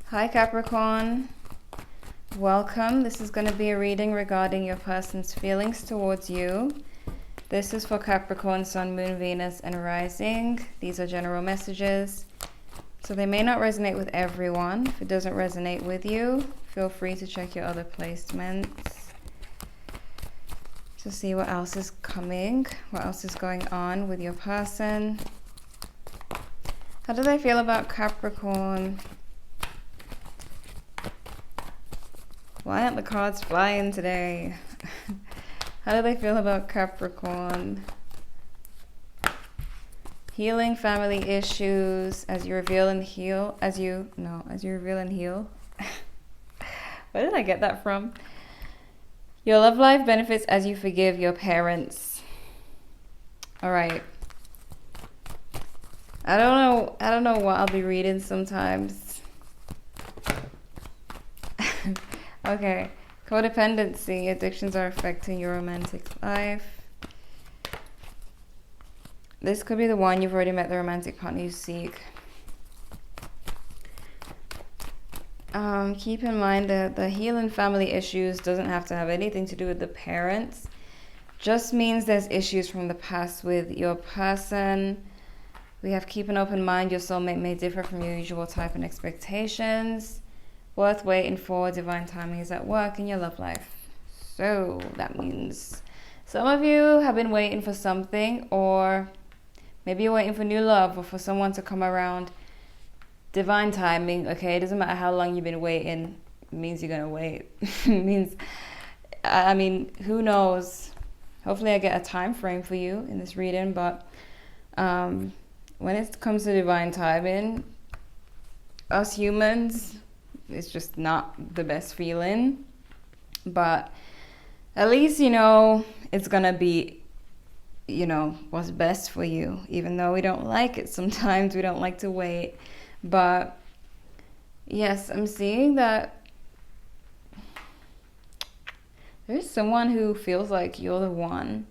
Hi Capricorn, welcome. This is going to be a reading regarding your person's feelings towards you. This is for Capricorn, Sun, Moon, Venus, and Rising. These are general messages, so they may not resonate with everyone. If it doesn't resonate with you, feel free to check your other placements to see what else is coming, what else is going on with your person. How do they feel about Capricorn? Why aren't the cards flying today? How do they feel about Capricorn? Healing family issues as you reveal and heal. As you reveal and heal. Where did I get that from? Your love life benefits as you forgive your parents. All right. I don't know what I'll be reading sometimes. Okay. Codependency. Addictions are affecting your romantic life. This could be the one. You've already met the romantic partner you seek. Keep in mind that the healing family issues doesn't have to have anything to do with the parents. Just means there's issues from the past with your person. We have keep an open mind. Your soulmate may differ from your usual type and expectations. Worth waiting for. Divine timing is at work in your love life. So that means some of you have been waiting for something, or maybe you're waiting for new love or for someone to come around. Divine timing, okay? It doesn't matter how long you've been waiting. It means you're going to wait. It means, I mean, who knows? Hopefully I get a time frame for you in this reading, but when it comes to divine timing, us humans, it's just not the best feeling. But at least, it's going to be, what's best for you. Even though we don't like it sometimes, we don't like to wait. But yes, I'm seeing that there's someone who feels like you're the one.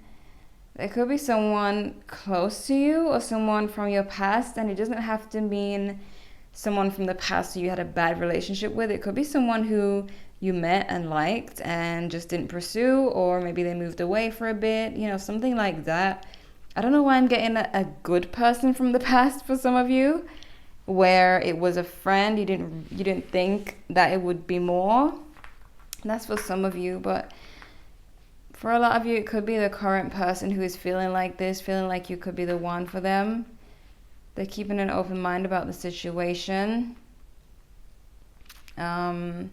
There could be someone close to you or someone from your past, and it doesn't have to mean someone from the past who you had a bad relationship with. It could be someone who you met and liked and just didn't pursue, or maybe they moved away for a bit, something like that. I don't know why I'm getting a good person from the past for some of you, where it was a friend, you didn't think that it would be more. That's for some of you, but for a lot of you, it could be the current person who is feeling like this, feeling like you could be the one for them. They're keeping an open mind about the situation. For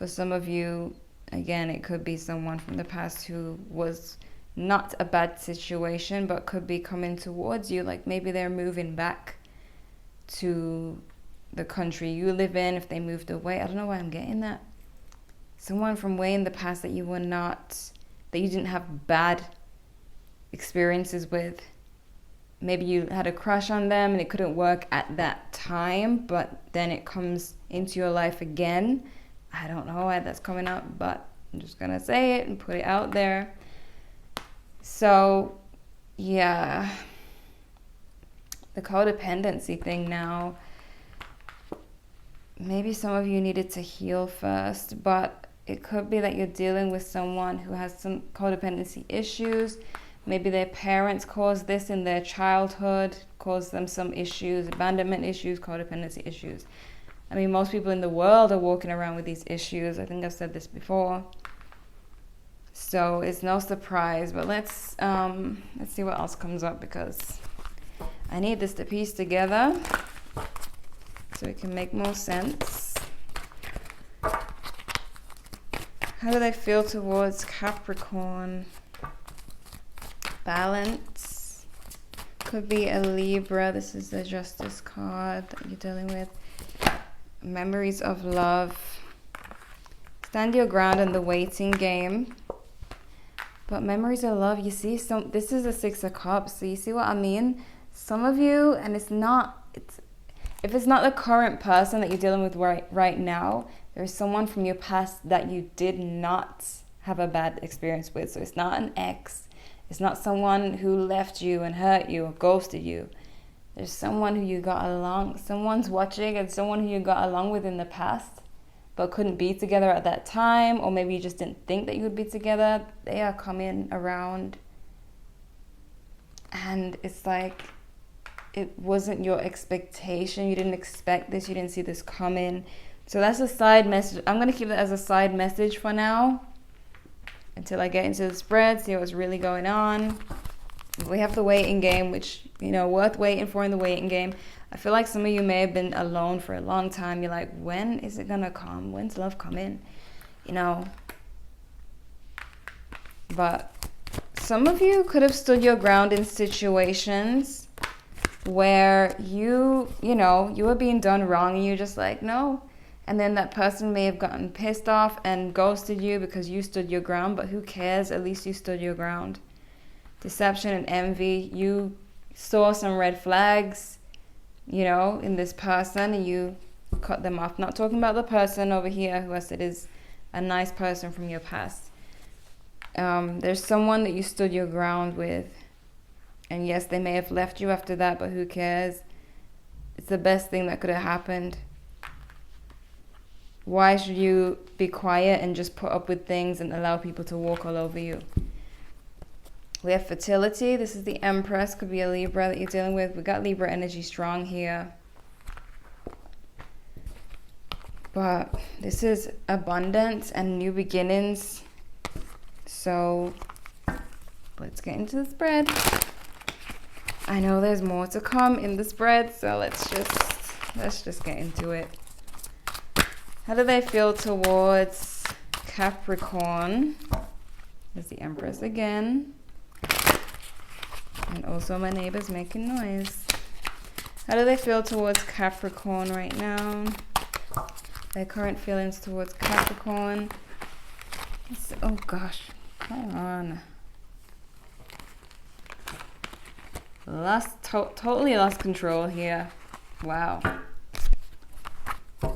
some of you, again, it could be someone from the past who was not a bad situation, but could be coming towards you. Like maybe they're moving back to the country you live in if they moved away. I don't know why I'm getting that. Someone from way in the past that you didn't have bad experiences with. Maybe you had a crush on them and it couldn't work at that time, but then it comes into your life again. I don't know why that's coming up, but I'm just going to say it and put it out there. So, yeah. The codependency thing now. Maybe some of you needed to heal first, but it could be that you're dealing with someone who has some codependency issues. Maybe their parents caused this in their childhood, caused them some issues, abandonment issues, codependency issues. I mean, most people in the world are walking around with these issues. I think I've said this before. So it's no surprise, but let's see what else comes up, because I need this to piece together so it can make more sense. How do they feel towards Capricorn? Balance. Could be a Libra. This is the Justice card that you're dealing with. Memories of love. Stand your ground in the waiting game. But memories of love, you see, this is a Six of Cups. So you see what I mean? Some of you, and if it's not the current person that you're dealing with right now, there's someone from your past that you did not have a bad experience with. So it's not an ex. It's not someone who left you and hurt you or ghosted you. There's someone who you got along, someone's watching, and someone who you got along with in the past, but couldn't be together at that time, or maybe you just didn't think that you would be together. They are coming around, and it's like it wasn't your expectation. You didn't expect this. You didn't see this coming. So that's a side message. I'm going to keep that as a side message for now until I get into the spread, see what's really going on. We have the waiting game, which, you know, worth waiting for in the waiting game. I feel like some of you may have been alone for a long time. You're like, when is it going to come? When's love coming? You know. But some of you could have stood your ground in situations where you know, you were being done wrong and you're just like, no. And then that person may have gotten pissed off and ghosted you because you stood your ground, but who cares? At least you stood your ground. Deception and envy. You saw some red flags, you know, in this person, and you cut them off. Not talking about the person over here who I said is a nice person from your past. There's someone that you stood your ground with. And yes, they may have left you after that, but who cares? It's the best thing that could have happened. Why should you be quiet and just put up with things and allow people to walk all over you? We have fertility. This is the Empress. Could be a Libra that you're dealing with. We got Libra energy strong here. But this is abundance and new beginnings. So let's get into the spread. I know there's more to come in the spread, so let's just get into it. How do they feel towards Capricorn? There's the Empress again. And also my neighbor's making noise. How do they feel towards Capricorn right now? Their current feelings towards Capricorn. Oh gosh, come on. Totally lost control here. Wow.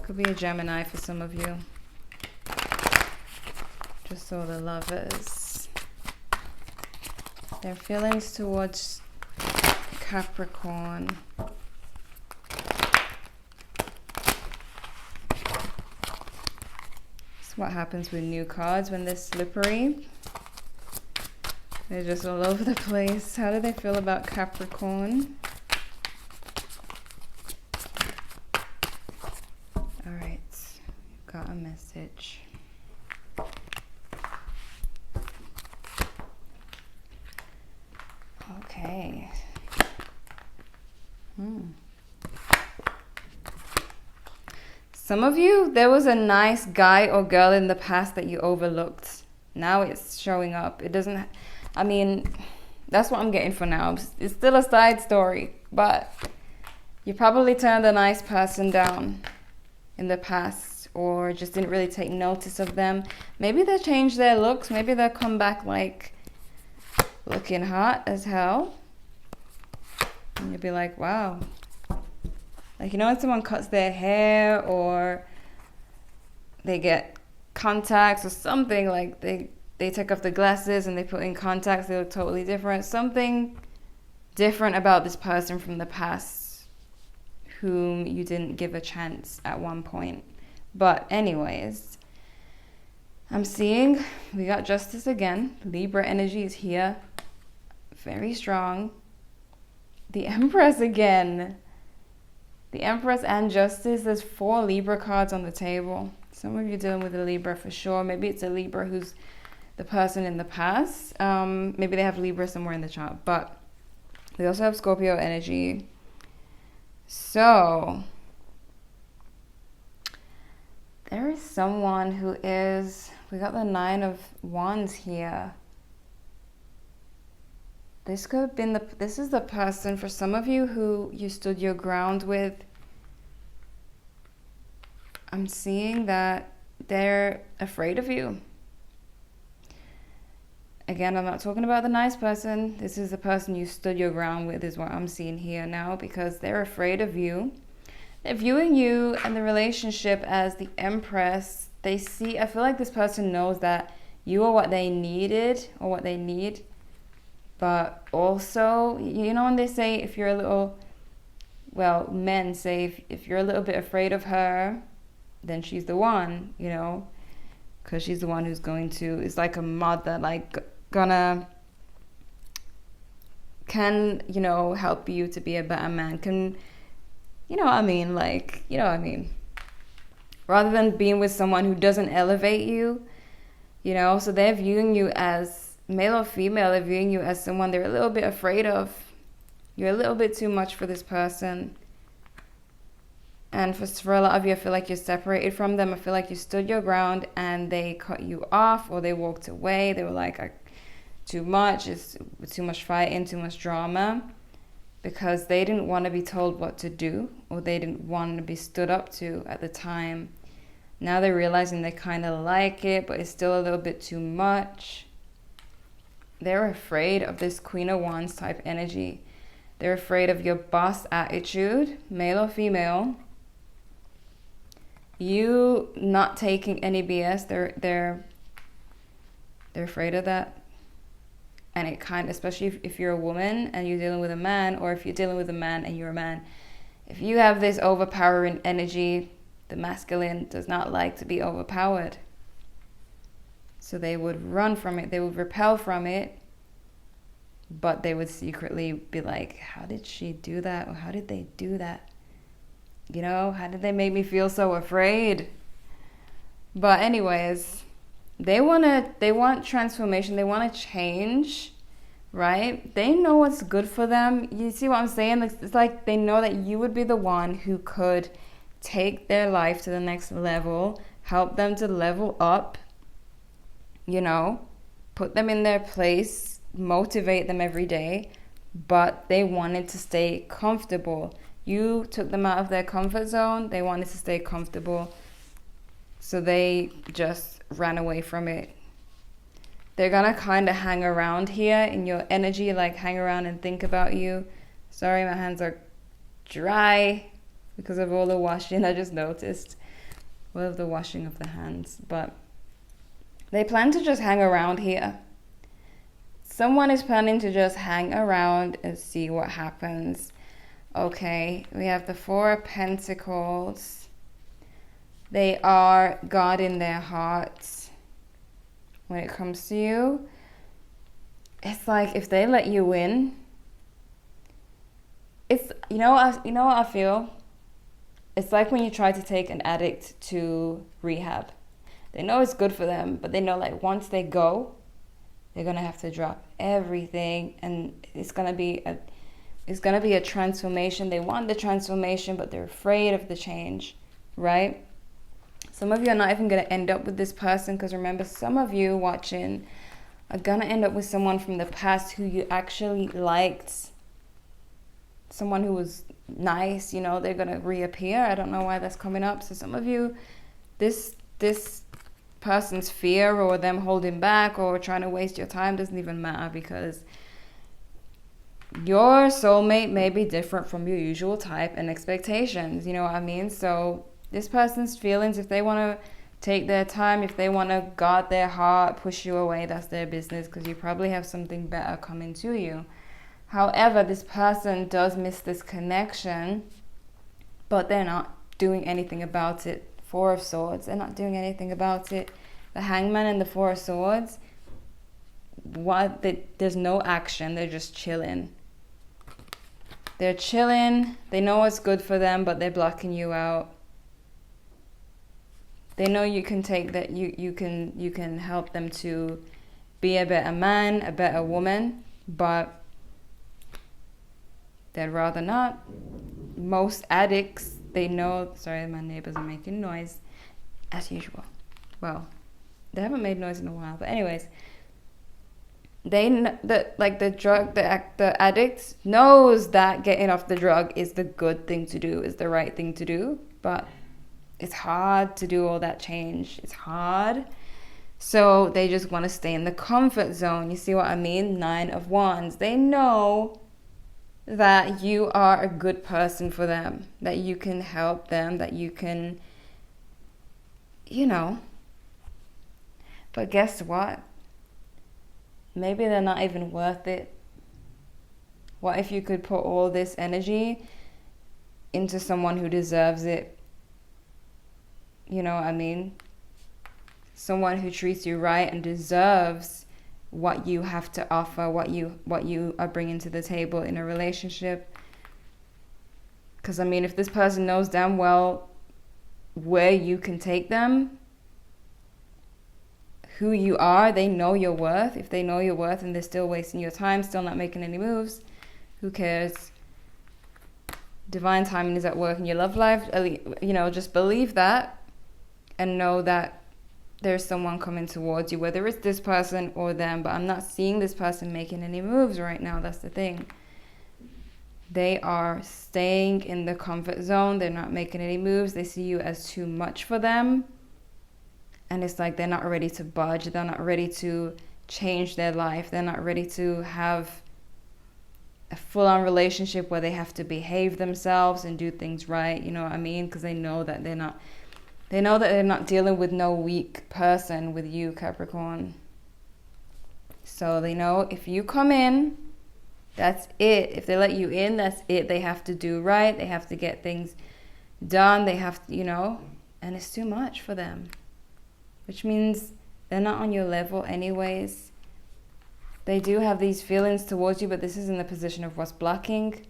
Could be a Gemini for some of you. Just saw the Lovers. Their feelings towards Capricorn. It's what happens with new cards when they're slippery. They're just all over the place. How do they feel about Capricorn? All right, got a message. Okay. Some of you, there was a nice guy or girl in the past that you overlooked. Now it's showing up. It doesn't, I mean, that's what I'm getting for now. It's still a side story, but you probably turned a nice person down in the past or just didn't really take notice of them. Maybe they changed their looks. Maybe they'll come back like looking hot as hell. And you'll be like, wow. Like, you know when someone cuts their hair or they get contacts or something, like they take off the glasses and they put in contacts, they look totally different. Something different about this person from the past whom you didn't give a chance at one point. But anyways, I'm seeing we got Justice again. Libra energy is here. Very strong. The Empress again. The Empress and Justice. There's 4 Libra cards on the table. Some of you dealing with a Libra for sure. Maybe it's a Libra who's the person in the past. Maybe they have Libra somewhere in the chart. But we also have Scorpio energy. So there is someone who is... We got the 9 of Wands here. This could have been this is the person for some of you who you stood your ground with. I'm seeing that they're afraid of you. Again, I'm not talking about the nice person. This is the person you stood your ground with is what I'm seeing here now, because they're afraid of you. They're viewing you and the relationship as the Empress. They see, I feel like this person knows that you are what they needed or what they need. But also, you know when they say if you're a little well, men say if you're a little bit afraid of her, then she's the one, you know, because she's the one who's going to, is like a mother, like can, you know, help you to be a better man, can, you know what I mean, like, you know what I mean, rather than being with someone who doesn't elevate you, you know. So they're viewing you as, male or female, they're viewing you as someone they're a little bit afraid of. You're a little bit too much for this person. And for a lot of you, I feel like you're separated from them. I feel like you stood your ground and they cut you off, or they walked away. They were like, too much, it's too much fighting, too much drama, because they didn't want to be told what to do, or they didn't want to be stood up to at the time. Now they're realizing they kind of like it, but it's still a little bit too much. They're afraid of this Queen of Wands type energy. They're afraid of your boss attitude, male or female. You not taking any BS. They're afraid of that. And it kind of, especially if you're a woman and you're dealing with a man, or if you're dealing with a man and you're a man, if you have this overpowering energy, the masculine does not like to be overpowered. So they would run from it, they would repel from it, but they would secretly be like, how did she do that? Or how did they do that? You know, how did they make me feel so afraid? But anyways, they want transformation, they want to change, right? They know what's good for them. You see what I'm saying? It's like they know that you would be the one who could take their life to the next level, help them to level up, you know, put them in their place, motivate them every day, but they wanted to stay comfortable. You took them out of their comfort zone. They wanted to stay comfortable, so they just ran away from it. They're gonna kind of hang around here in your energy, like hang around and think about you. Sorry, my hands are dry because of all the washing. I just noticed all of the washing of the hands, but they plan to just hang around here. Someone is planning to just hang around and see what happens. Okay, we have the Four of Pentacles. They are guarding their hearts when it comes to you. It's like if they let you in, it's, you know what I feel? It's like when you try to take an addict to rehab. They know it's good for them, but they know like once they go, they're gonna have to drop everything, and it's gonna be a transformation. They want the transformation, but they're afraid of the change, right? Some of you are not even gonna end up with this person, because remember, some of you watching are gonna end up with someone from the past who you actually liked, someone who was nice, you know. They're gonna reappear. I don't know why that's coming up. So some of you, this person's fear or them holding back or trying to waste your time doesn't even matter, because your soulmate may be different from your usual type and expectations, you know what I mean? So this person's feelings, if they want to take their time, if they want to guard their heart, push you away, that's their business, because you probably have something better coming to you. However, this person does miss this connection, but they're not doing anything about it. Four of Swords, they're not doing anything about it. The Hangman and the Four of Swords, there's no action, they're just chilling. They're chilling, they know what's good for them, but they're blocking you out. They know you can take that, you can help them to be a better man, a better woman, but they'd rather not. Most addicts, they know, sorry, my neighbors are making noise as usual. Well, they haven't made noise in a while, but anyways, the addict knows that getting off the drug is the good thing to do, is the right thing to do, but it's hard to do all that change. It's hard. So they just want to stay in the comfort zone. You see what I mean? Nine of Wands. They know that you are a good person for them, that you can help them, that you can, you know. But guess what? Maybe they're not even worth it. What if you could put all this energy into someone who deserves it. You know what I mean? Someone who treats you right and deserves what you have to offer, what you are bringing to the table in a relationship. Because, I mean, if this person knows damn well where you can take them, who you are, they know your worth. If they know your worth and they're still wasting your time, still not making any moves, who cares? Divine timing is at work in your love life. You know, just believe that and know that there's someone coming towards you, whether it's this person or them. But I'm not seeing this person making any moves right now. That's the thing. They are staying in the comfort zone. They're not making any moves. They see you as too much for them. And it's like they're not ready to budge. They're not ready to change their life. They're not ready to have a full-on relationship where they have to behave themselves and do things right. You know what I mean? Because they know that they're not dealing with no weak person with you, Capricorn. So they know if you come in, that's it. If they let you in, that's it. They have to do right. They have to get things done. They have to, you know, and it's too much for them. Which means they're not on your level anyways. They do have these feelings towards you, but this is in the position of what's blocking.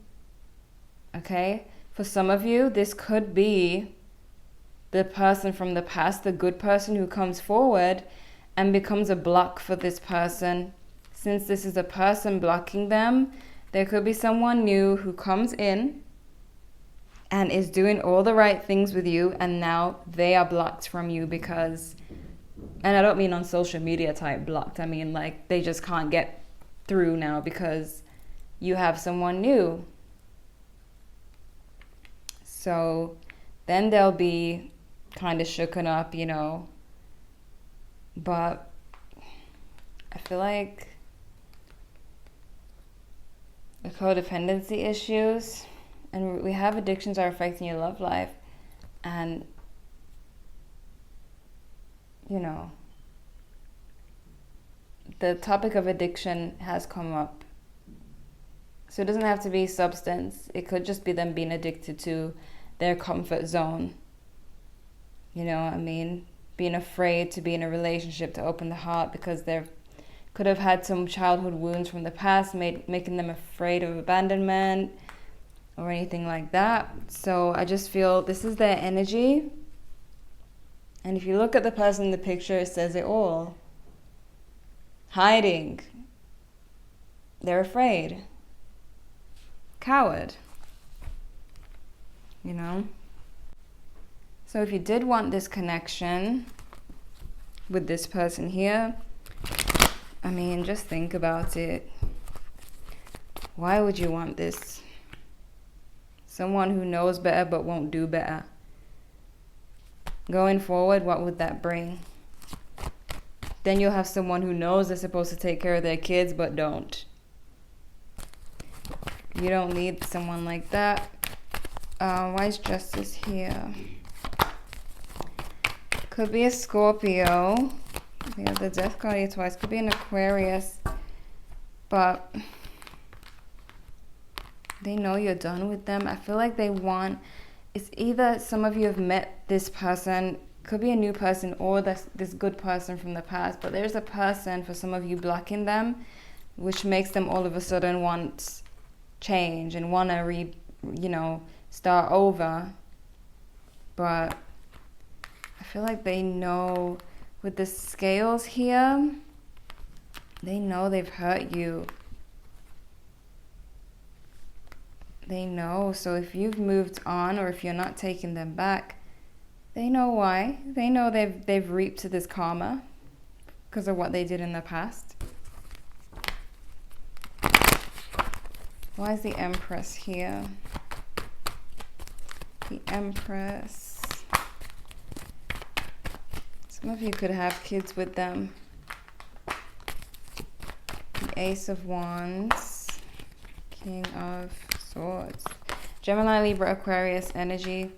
Okay? For some of you, this could be the person from the past, the good person who comes forward and becomes a block for this person. Since this is a person blocking them, there could be someone new who comes in and is doing all the right things with you, and now they are blocked from you because, and I don't mean on social media type blocked, I mean like they just can't get through now because you have someone new. So then they'll be kind of shooken up, you know, but I feel like the codependency issues, and we have addictions are affecting your love life, and you know, the topic of addiction has come up. So it doesn't have to be substance. It could just be them being addicted to their comfort zone. You know what I mean? Being afraid to be in a relationship, to open the heart because they're could have had some childhood wounds from the past, making them afraid of abandonment or anything like that. So I just feel this is their energy. And if you look at the person in the picture, it says it all. Hiding. They're afraid. Coward. You know? So if you did want this connection with this person here, I mean, just think about it. Why would you want this? Someone who knows better but won't do better. Going forward, what would that bring? Then you'll have someone who knows they're supposed to take care of their kids but don't. You don't need someone like that. Why is Justice here? Could be a Scorpio. We have the Death card here twice. Could be an Aquarius. But they know you're done with them. I feel like they want... It's either some of you have met this person, could be a new person, or this good person from the past. But there's a person, for some of you, blocking them, which makes them all of a sudden want change and want to start over. But I feel like they know... With the scales here, they know they've hurt you. They know. So if you've moved on or if you're not taking them back, they know why. They know they've reaped to this karma because of what they did in the past. Why is the Empress here? The Empress. Some of you could have kids with them. The Ace of Wands. King of Swords. Gemini, Libra, Aquarius energy.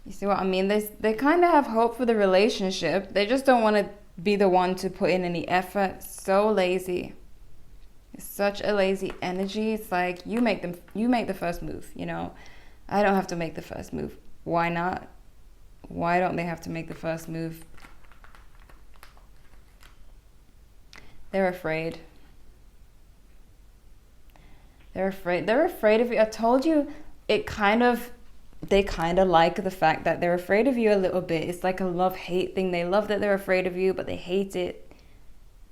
You see what I mean? They kind of have hope for the relationship. They just don't want to be the one to put in any effort. So lazy. It's such a lazy energy. It's like you make the first move, you know. I don't have to make the first move. Why not? Why don't they have to make the first move? They're afraid. They're afraid. They're afraid of you. I told you, they kind of like the fact that they're afraid of you a little bit. It's like a love-hate thing. They love that they're afraid of you, but they hate it.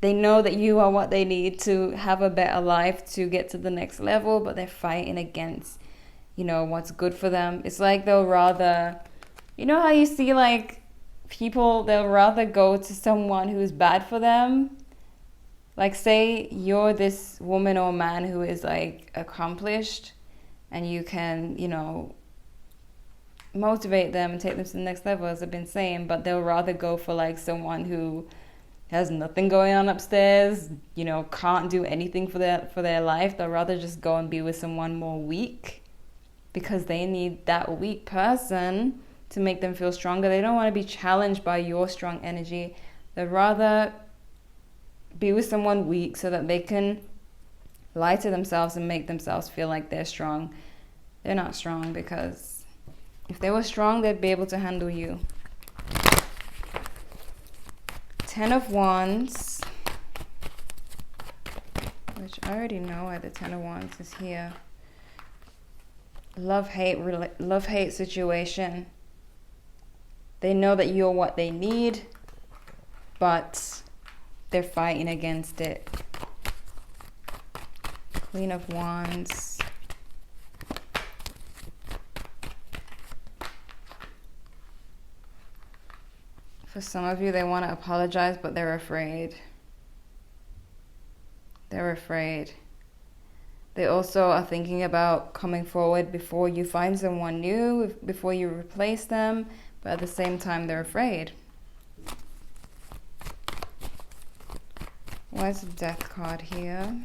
They know that you are what they need to have a better life, to get to the next level, but they're fighting against, you know, what's good for them. It's like they'll rather, you know how you see like people, they'll rather go to someone who is bad for them. Like say you're this woman or man who is like accomplished and you can, you know, motivate them and take them to the next level, as I've been saying, but they'll rather go for like someone who has nothing going on upstairs, you know, can't do anything for their life. They'll rather just go and be with someone more weak because they need that weak person to make them feel stronger. They don't want to be challenged by your strong energy. They'd rather be with someone weak so that they can lie to themselves and make themselves feel like they're strong. They're not strong, because if they were strong, they'd be able to handle you. 10 of Wands, which I already know why the 10 of Wands is here. Love-hate situation. They know that you're what they need, but they're fighting against it. Queen of Wands. For some of you, they want to apologize, but they're afraid. They're afraid. They also are thinking about coming forward before you find someone new, before you replace them, but at the same time, they're afraid. Why is the Death card here?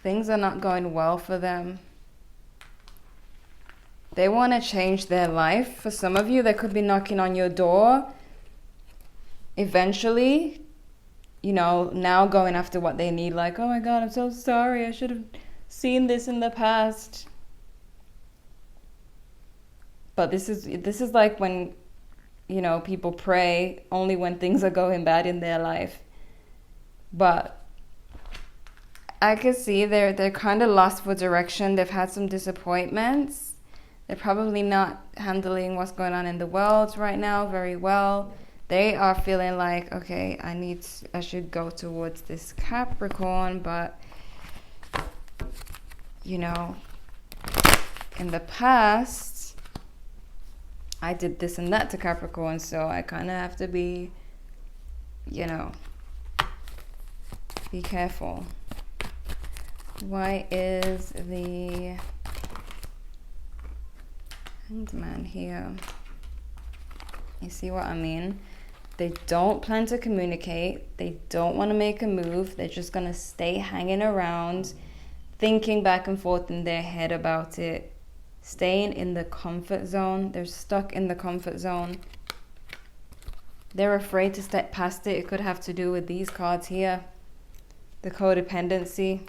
Things are not going well for them. They want to change their life. For some of you, they could be knocking on your door. Eventually, you know, now going after what they need. Like, oh my God, I'm so sorry. I should have seen this in the past. But this is like when, you know, people pray only when things are going bad in their life. But I can see they're kind of lost for direction. They've had some disappointments. They're probably not handling what's going on in the world right now very well. They are feeling like, okay, I should go towards this Capricorn, but, you know, in the past, I did this and that to Capricorn, so I kind of have to be, you know, be careful. Why is the Hanged Man here? You see what I mean? They don't plan to communicate. They don't want to make a move. They're just going to stay hanging around, thinking back and forth in their head about it, staying in the comfort zone. They're stuck in the comfort zone. They're afraid to step past it. It could have to do with these cards here. The codependency.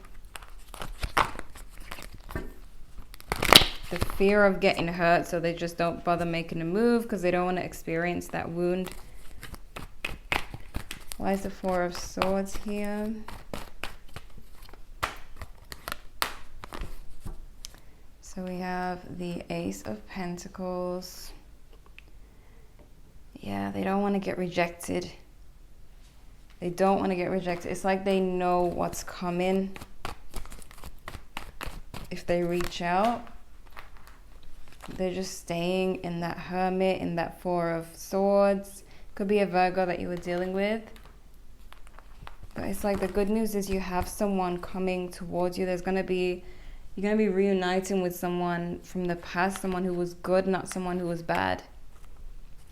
The fear of getting hurt, so they just don't bother making a move because they don't want to experience that wound. Why is the Four of Swords here? So we have the Ace of Pentacles. Yeah, they don't want to get rejected. They don't want to get rejected. It's like they know what's coming if they reach out. They're just staying in that Hermit, in that Four of Swords. Could be a Virgo that you were dealing with. But it's like the good news is you have someone coming towards you. You're going to be reuniting with someone from the past, someone who was good, not someone who was bad.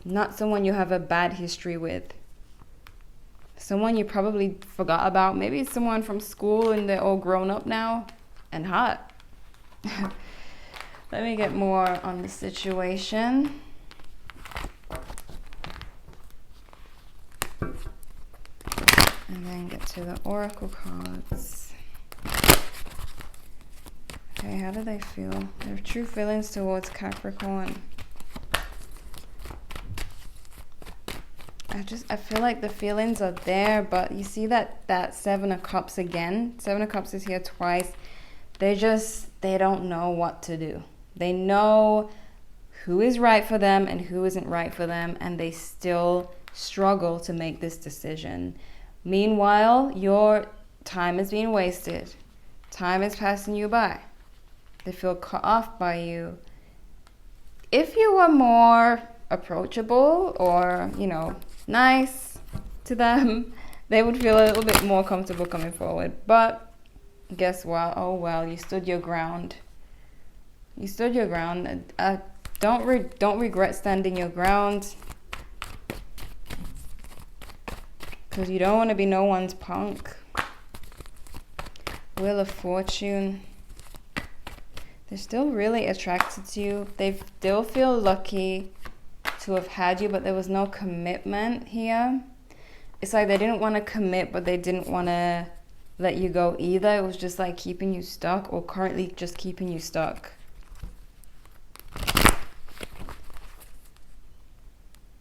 Not someone you have a bad history with. Someone you probably forgot about. Maybe it's someone from school and they're all grown up now and hot. Let me get more on the situation. And then get to the Oracle cards. Okay, how do they feel? Their true feelings towards Capricorn. I feel like the feelings are there, but you see that Seven of Cups again. Seven of Cups is here twice. They don't know what to do. They know who is right for them and who isn't right for them, and they still struggle to make this decision. Meanwhile, your time is being wasted. Time is passing you by. They feel cut off by you. If you were more approachable or, you know, nice to them, they would feel a little bit more comfortable coming forward. But guess what? Oh well, you stood your ground. You stood your ground. Don't regret standing your ground, because you don't want to be no one's punk. Wheel of Fortune. They're still really attracted to you. They still feel lucky to have had you, but there was no commitment here. It's like they didn't want to commit, but they didn't want to let you go either. It was just like keeping you stuck, or currently just keeping you stuck.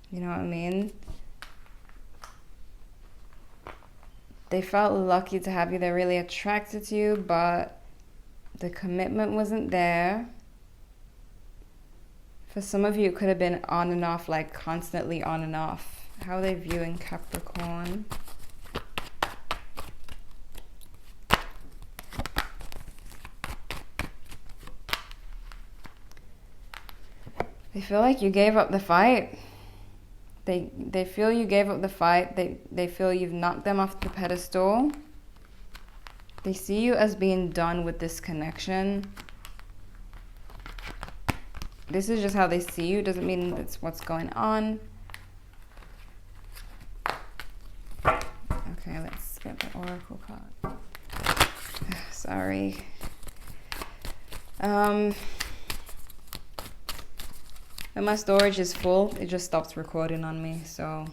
You know what I mean? They felt lucky to have you. They're really attracted to you, but the commitment wasn't there. For some of you, it could have been on and off, like constantly on and off. How are they viewing Capricorn? They feel like you gave up the fight. They feel you gave up the fight. They feel you've knocked them off the pedestal. They see you as being done with this connection. This is just how they see you. Doesn't mean that's what's going on. Okay, let's get the Oracle card. Sorry. When my storage is full, it just stops recording on me, so.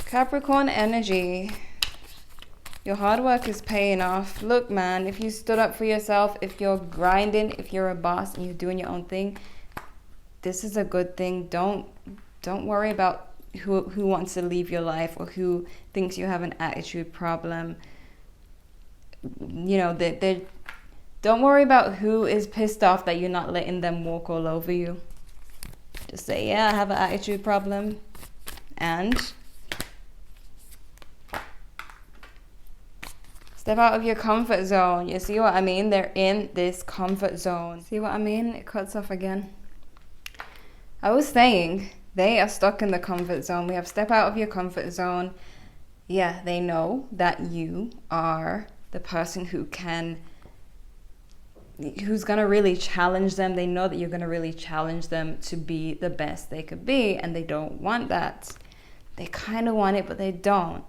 Capricorn energy. Your hard work is paying off. Look, man, if you stood up for yourself, if you're grinding, if you're a boss and you're doing your own thing, this is a good thing. Don't worry about who wants to leave your life or who thinks you have an attitude problem. You know, don't worry about who is pissed off that you're not letting them walk all over you. Just say, yeah, I have an attitude problem. And step out of your comfort zone. You see what I mean? They're in this comfort zone. See what I mean? It cuts off again. I was saying, they are stuck in the comfort zone. We have step out of your comfort zone. Yeah, they know that you are the person who's going to really challenge them. They know that you're going to really challenge them to be the best they could be, and they don't want that. They kind of want it, but they don't.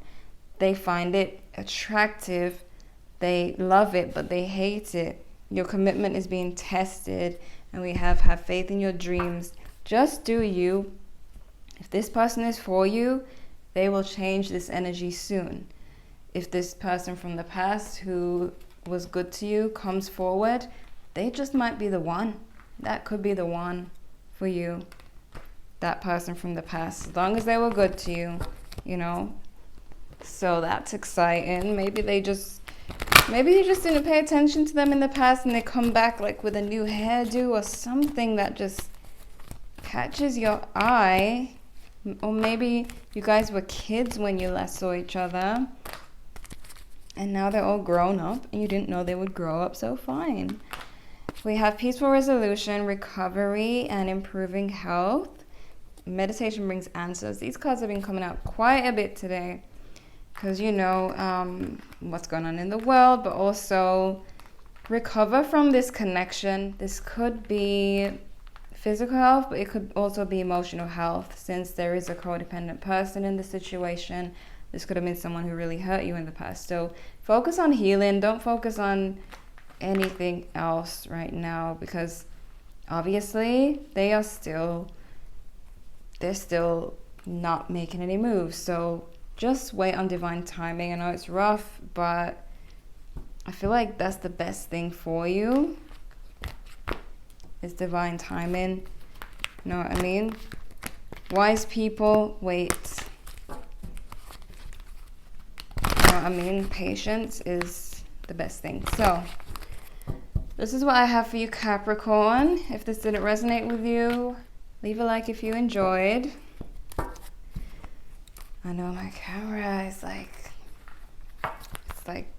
They find it attractive. They love it, but they hate it. Your commitment is being tested, and we have faith in your dreams. Just do you. If this person is for you, they will change this energy soon. If this person from the past who was good to you comes forward, they just might be the one. That could be the one for you. That person from the past, as long as they were good to you, you know. So that's exciting. Maybe you just didn't pay attention to them in the past, and they come back like with a new hairdo or something that just catches your eye. Or maybe you guys were kids when you last saw each other, and now they're all grown up, and you didn't know they would grow up so fine. We have peaceful resolution, recovery, and improving health. Meditation brings answers. These cards have been coming out quite a bit today, because you know what's going on in the world, but also recover from this connection. This could be physical health, but it could also be emotional health, since there is a codependent person in the situation. This could have been someone who really hurt you in the past. So focus on healing. Don't focus on anything else right now, because obviously they're still not making any moves. So just wait on divine timing. I know it's rough, but I feel like that's the best thing for you. It's divine timing. You know what I mean? Wise people, wait. You know what I mean? Patience is the best thing. So this is what I have for you, Capricorn. If this didn't resonate with you, leave a like if you enjoyed. I know my camera is like, it's like,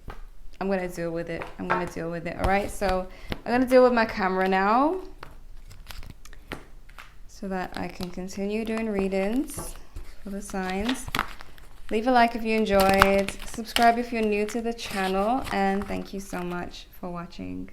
I'm going to deal with it. I'm going to deal with it. All right. So I'm going to deal with my camera now so that I can continue doing readings for the signs. Leave a like if you enjoyed. Subscribe if you're new to the channel. And thank you so much for watching.